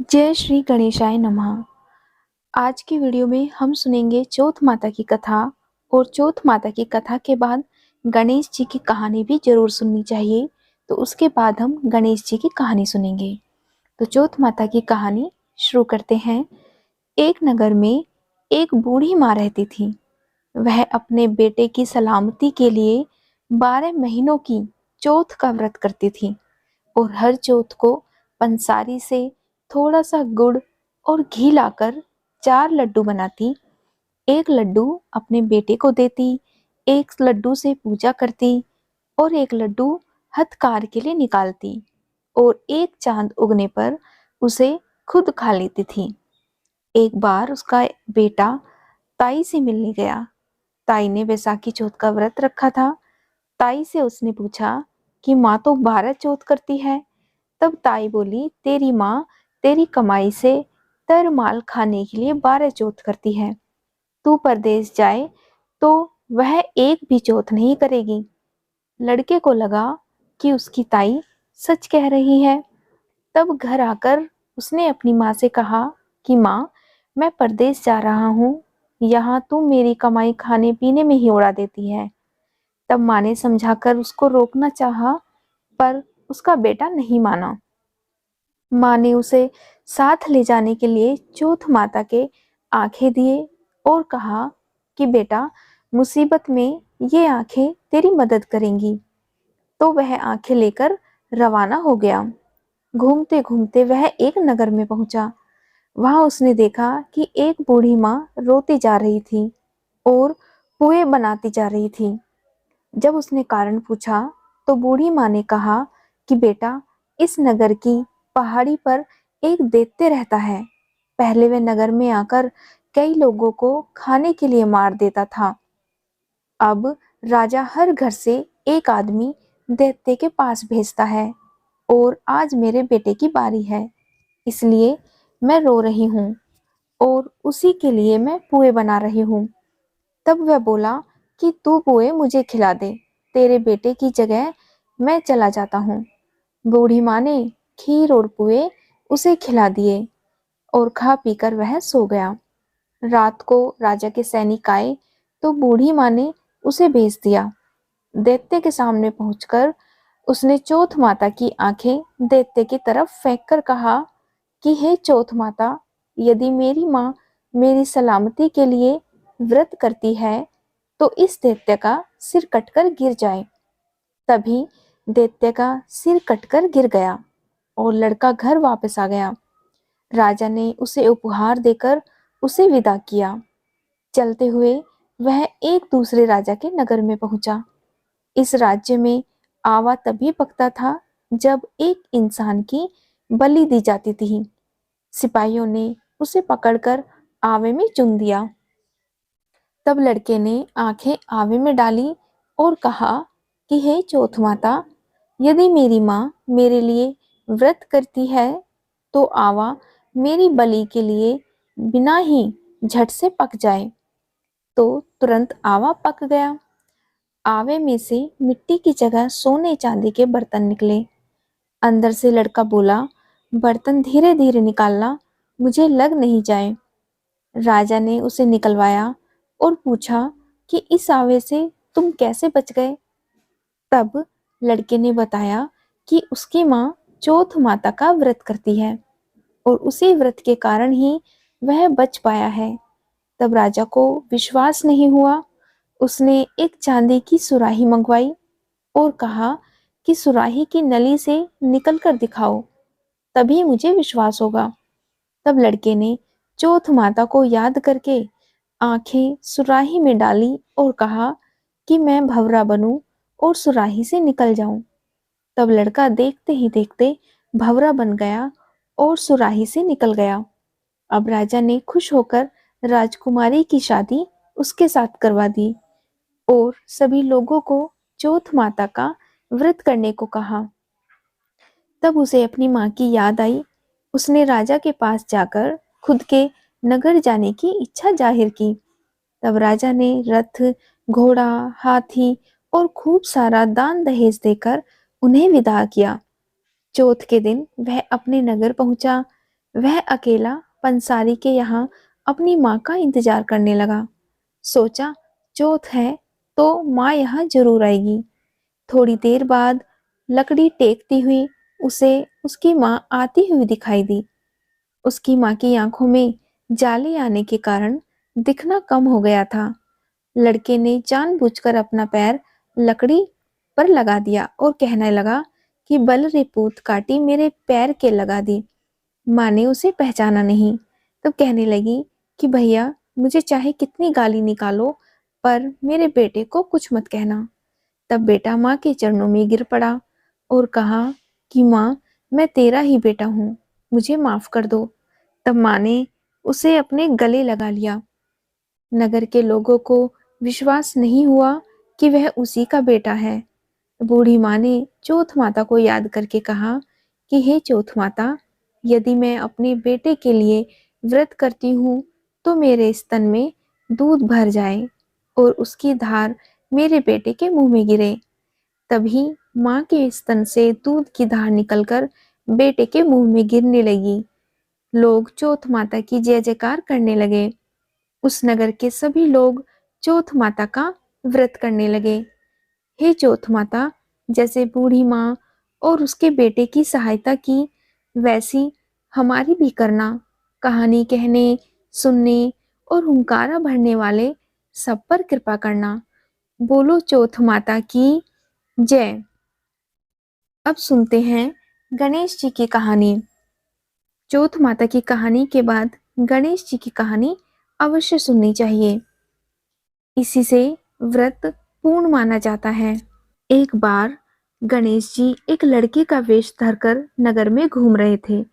जय श्री गणेशाय नमः। आज की वीडियो में हम सुनेंगे चौथ माता की कथा। और चौथ माता की कथा के बाद गणेश जी की कहानी भी जरूर सुननी चाहिए। तो उसके बाद हम गणेश जी की कहानी सुनेंगे। तो चौथ माता की कहानी शुरू करते हैं। एक नगर में एक बूढ़ी माँ रहती थी। वह अपने बेटे की सलामती के लिए 12 महीनों की चौथ का व्रत करती थी और हर चौथ को पंसारी से थोड़ा सा गुड़ और घी लाकर 4 लड्डू बनाती। एक लड्डू अपने बेटे को देती, एक लड्डू से पूजा करती और एक लड्डू हथकार के लिए निकालती और एक चांद उगने पर उसे खुद खा लेती थी। एक बार उसका बेटा ताई से मिलने गया। ताई ने बैसाखी चौथ का व्रत रखा था। ताई से उसने पूछा कि माँ तो 12 चौथ करती है। तब ताई बोली, तेरी माँ तेरी कमाई से तर माल खाने के लिए 12 चौथ करती है। तू परदेश जाए तो वह एक भी चौथ नहीं करेगी। लड़के को लगा कि उसकी ताई सच कह रही है। तब घर आकर उसने अपनी माँ से कहा कि माँ, मैं परदेश जा रहा हूँ, यहाँ तू मेरी कमाई खाने पीने में ही उड़ा देती है। तब माँ ने समझाकर उसको रोकना चाहा, पर उसका बेटा नहीं माना। माँ ने उसे साथ ले जाने के लिए चौथ माता के आंखें दिए और कहा कि बेटा, मुसीबत में ये आंखें तेरी मदद करेंगी। तो वह आंखें लेकर रवाना हो गया। घूमते घूमते वह एक नगर में पहुंचा। वहां उसने देखा कि एक बूढ़ी माँ रोती जा रही थी और पुए बनाती जा रही थी। जब उसने कारण पूछा तो बूढ़ी माँ ने कहा कि बेटा, इस नगर की पहाड़ी पर एक दैत्य रहता है। पहले वह नगर में आकर कई लोगों को खाने के लिए मार देता था। अब राजा हर घर से एक आदमी दैत्य के पास भेजता है और आज मेरे बेटे की बारी है, इसलिए मैं रो रही हूँ और उसी के लिए मैं पुए बना रही हूँ। तब वह बोला कि तू पुए मुझे खिला दे, तेरे बेटे की जगह मैं चला जाता हूँ। बूढ़ी माँ ने खीर और पुए उसे खिला दिए और खा पीकर वह सो गया। रात को राजा के सैनिक आए तो बूढ़ी माँ ने उसे भेज दिया। दैत्य के सामने पहुंचकर उसने चौथ माता की आंखें दैत्य की तरफ फेंक कर कहा कि हे चौथ माता, यदि मेरी माँ मेरी सलामती के लिए व्रत करती है तो इस दैत्य का सिर कटकर गिर जाए। तभी दैत्य का सिर कटकर गिर गया और लड़का घर वापस आ गया। राजा ने उसे उपहार देकर उसे विदा किया। चलते हुए वह एक दूसरे राजा के नगर में पहुंचा। इस राज्य में आवा तभी पकता था जब एक इंसान की बलि दी जाती थी। सिपाहियों ने उसे पकड़कर आवे में चुन दिया। तब लड़के ने आंखें आवे में डाली और कहा कि हे चौथ माता, यदि मेरी माँ मेरे लिए व्रत करती है तो आवा मेरी बलि के लिए बिना ही झट से पक जाए। तो तुरंत आवा पक गया। आवे में से मिट्टी की जगह सोने चांदी के बर्तन निकले। अंदर से लड़का बोला, बर्तन धीरे धीरे निकालना, मुझे लग नहीं जाए। राजा ने उसे निकलवाया और पूछा कि इस आवे से तुम कैसे बच गए। तब लड़के ने बताया कि उसकी माँ चौथ माता का व्रत करती है और उसी व्रत के कारण ही वह बच पाया है। तब राजा को विश्वास नहीं हुआ। उसने एक चांदी की सुराही मंगवाई और कहा कि सुराही की नली से निकल कर दिखाओ, तभी मुझे विश्वास होगा। तब लड़के ने चौथ माता को याद करके आंखें सुराही में डाली और कहा कि मैं भंवरा बनूं और सुराही से निकल जाऊं। तब लड़का देखते ही देखते भंवरा बन गया और सुराही से निकल गया। अब राजा ने खुश होकर राजकुमारी की शादी उसके साथ करवा दी और सभी लोगों को चौथ माता का व्रत करने को कहा। तब उसे अपनी माँ की याद आई। उसने राजा के पास जाकर खुद के नगर जाने की इच्छा जाहिर की। तब राजा ने रथ, घोड़ा, हाथी और खूब सारा दान दहेज देकर उन्हें विदा किया। चौथ के दिन वह अपने नगर पहुंचा। वह अकेला पंसारी के यहाँ अपनी माँ का इंतजार करने लगा। सोचा चौथ है तो माँ यहाँ जरूर आएगी। थोड़ी देर बाद लकड़ी टेकती हुई उसे उसकी माँ आती हुई दिखाई दी। उसकी माँ की आंखों में जाले आने के कारण दिखना कम हो गया था। लड़के ने जानबूझकर अपना पैर लकड़ी पर लगा दिया और कहने लगा कि बल रे पूत काटी मेरे पैर के लगा दी। माँ ने उसे पहचाना नहीं तो कहने लगी कि भैया मुझे चाहे कितनी गाली निकालो पर मेरे बेटे को कुछ मत कहना। तब बेटा माँ के चरणों में गिर पड़ा और कहा कि माँ मैं तेरा ही बेटा हूँ, मुझे माफ कर दो। तब माँ ने उसे अपने गले लगा लिया। नगर के लोगों को विश्वास नहीं हुआ कि वह उसी का बेटा है। बूढ़ी माँ ने चौथ माता को याद करके कहा कि हे चौथ माता, यदि मैं अपने बेटे के लिए व्रत करती हूँ तो मेरे स्तन में दूध भर जाए और उसकी धार मेरे बेटे के मुंह में गिरे। तभी माँ के स्तन से दूध की धार निकलकर बेटे के मुंह में गिरने लगी। लोग चौथ माता की जय जयकार करने लगे। उस नगर के सभी लोग चौथ माता का व्रत करने लगे। हे चौथ माता, जैसे बूढ़ी माँ और उसके बेटे की सहायता की वैसी हमारी भी करना। कहानी कहने, सुनने और हुंकारा भरने वाले सब पर कृपा करना। बोलो चौथ माता की जय। अब सुनते हैं गणेश जी की कहानी। चौथ माता की कहानी के बाद गणेश जी की कहानी अवश्य सुननी चाहिए। इसी से व्रत पूर्ण माना जाता है। एक बार गणेश जी एक लड़के का वेश धरकर नगर में घूम रहे थे।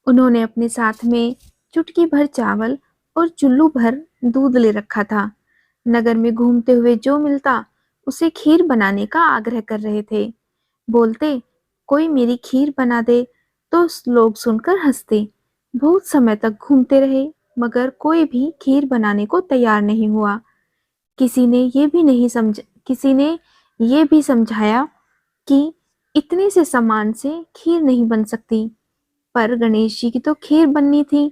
उन्होंने अपने साथ में चुटकी भर चावल और चुल्लू भर दूध ले रखा था। नगर में घूमते हुए जो मिलता उसे खीर बनाने का आग्रह कर रहे थे। बोलते, कोई मेरी खीर बना दे, तो लोग सुनकर हंसते। बहुत समय तक घूमते रहे मगर कोई भी खीर बनाने को तैयार नहीं हुआ। किसी ने ये भी समझाया कि इतने से सामान से खीर नहीं बन सकती, पर गणेश जी की तो खीर बननी थी।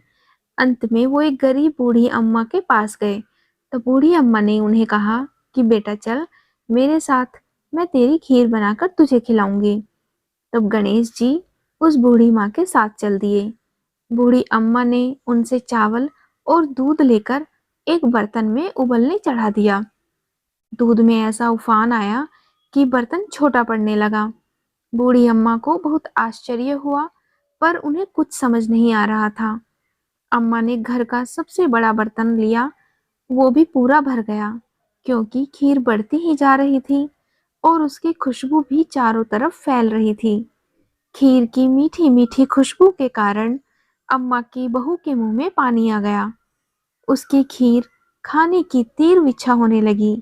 अंत में वो एक गरीब बूढ़ी अम्मा के पास गए। तो बूढ़ी अम्मा ने उन्हें कहा कि बेटा चल मेरे साथ, मैं तेरी खीर बनाकर तुझे खिलाऊंगी। तब गणेश जी उस बूढ़ी माँ के साथ चल दिए। बूढ़ी अम्मा ने उनसे चावल और दूध लेकर एक बर्तन में उबलने चढ़ा दिया। दूध में ऐसा उफान आया कि बर्तन छोटा पड़ने लगा। बूढ़ी अम्मा को बहुत आश्चर्य हुआ पर उन्हें कुछ समझ नहीं आ रहा था। अम्मा ने घर का सबसे बड़ा बर्तन लिया, वो भी पूरा भर गया क्योंकि खीर बढ़ती ही जा रही थी और उसकी खुशबू भी चारों तरफ फैल रही थी। खीर की मीठी मीठी खुशबू के कारण अम्मा की बहू के मुंह में पानी आ गया। उसकी खीर खाने की तीव्र इच्छा होने लगी।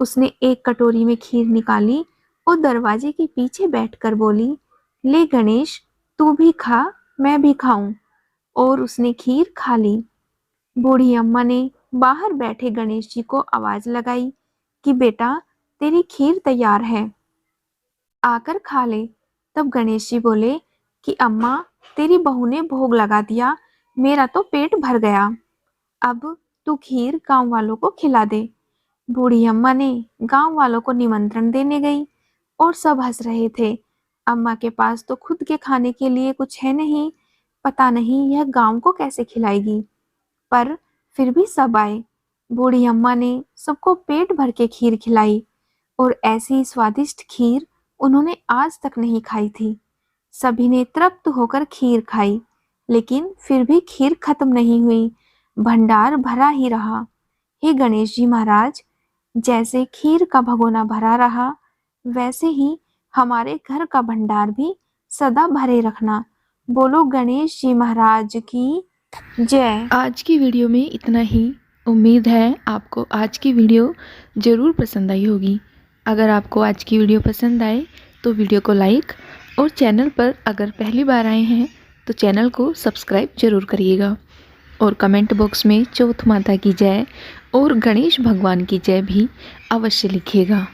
उसने एक कटोरी में खीर निकाली और दरवाजे के पीछे बैठकर बोली, ले गणेश तू भी खा, मैं भी खाऊं। और उसने खीर खा ली। बूढ़ी अम्मा ने बाहर बैठे गणेश जी को आवाज लगाई कि बेटा तेरी खीर तैयार है, आकर खा ले। तब गणेश जी बोले कि अम्मा तेरी बहू ने भोग लगा दिया, मेरा तो पेट भर गया, अब तू खीर गांव वालों को खिला दे। बूढ़ी अम्मा ने गांव वालों को निमंत्रण देने गई और सब हंस रहे थे। अम्मा के पास तो खुद के खाने के लिए कुछ है नहीं, पता नहीं यह गांव को कैसे खिलाएगी। पर फिर भी सब आए। बूढ़ी अम्मा ने सबको पेट भर के खीर खिलाई और ऐसी स्वादिष्ट खीर उन्होंने आज तक नहीं खाई थी। सभी ने तृप्त होकर खीर खाई, लेकिन फिर भी खीर खत्म नहीं हुई, भंडार भरा ही रहा। हे गणेश जी महाराज, जैसे खीर का भगोना भरा रहा वैसे ही हमारे घर का भंडार भी सदा भरे रखना। बोलो गणेश जी महाराज की जय। आज की वीडियो में इतना ही। उम्मीद है आपको आज की वीडियो ज़रूर पसंद आई होगी। अगर आपको आज की वीडियो पसंद आए तो वीडियो को लाइक और चैनल पर अगर पहली बार आए हैं तो चैनल को सब्सक्राइब जरूर करिएगा और कमेंट बॉक्स में चौथ माता की जय और गणेश भगवान की जय भी अवश्य लिखिएगा।